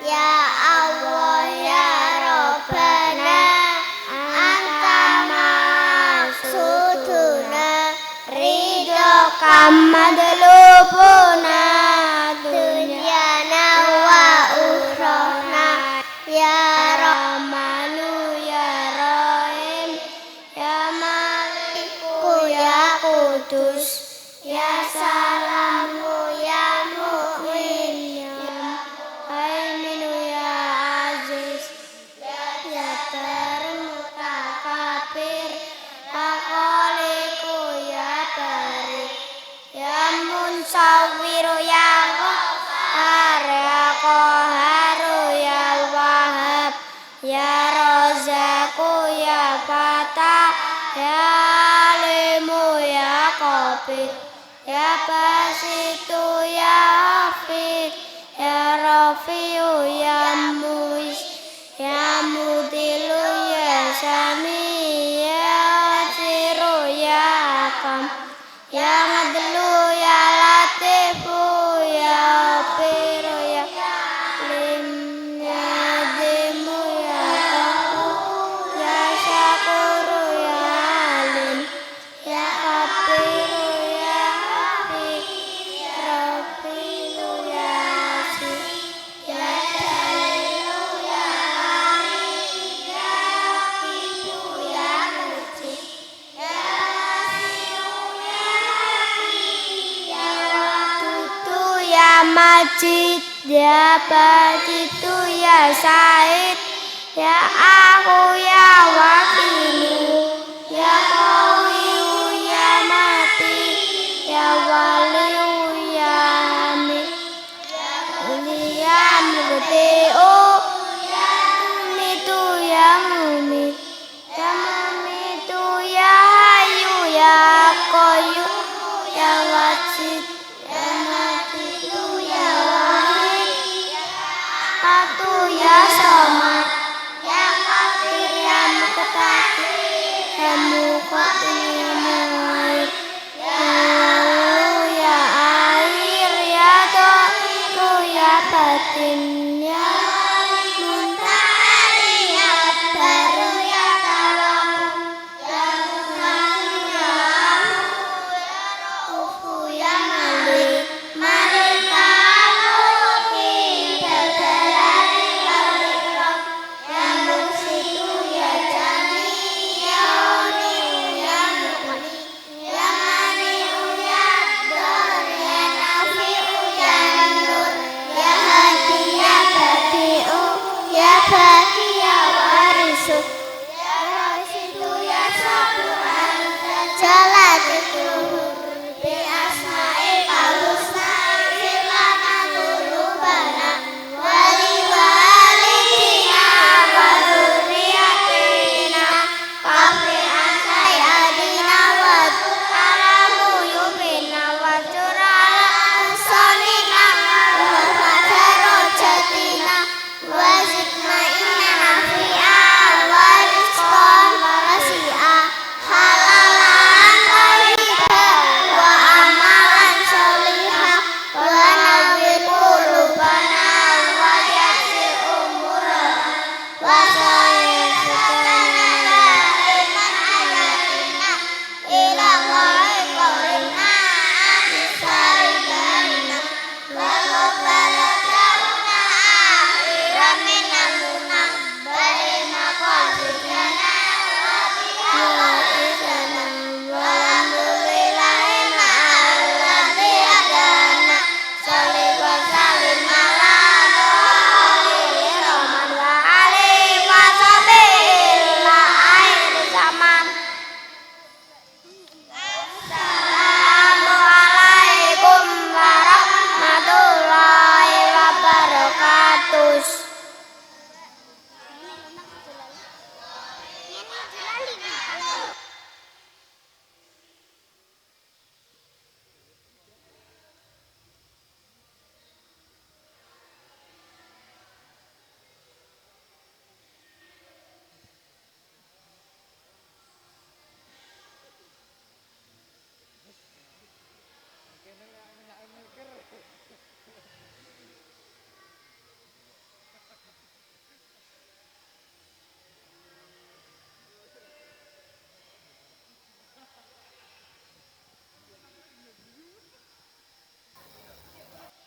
Ya Allah ya Rabbana anta maksuduna ridho kamadlubuna dunyana wa ukhrana ya Rahmanu ya Rahim ya Maliku ya Qudus ya Salamu ya Mu'min ya Haiminu ya Aziz ya Mutakabir ya Khaliqu ya Barik ya Munsawwiru ya Qahhar ya Qaharu ya Wahhab ya Razzaqu ya Fatah ya Alimu ya Qabid ya Basitu ya Hafid ya Rafi'u ya Mu'izz ya Mudillu ya Sami ya Wasiru ya Hakam ya Adlu ya Latifu ya Ghafiru ya Alim ya Azimu ya Ghafur ya Syakuru ya Alim ya Kabiru ya Hafiz Rafi'u ya Aziz ya Jalilu ya Hamid ya Raqibu ya Mujib ya Wasi'u ya Hakim ya Wadudu ya Majid ya Bajitu ya Said ya Aku ya Wakilu ya Qawiyu ya Mati ya Waliyu ya Hamid ya Mubdi'u ya Mumitu ya Mumit ya Mumitu ya Hayyu ya Qayyum ya Wajid ya Majidu ya Wahid Atu ya Samad ya Qadir ya Muqtadir ya Muqaddim ya Mu'id ya Alu ya Akhir ya Dhahiru ya Batin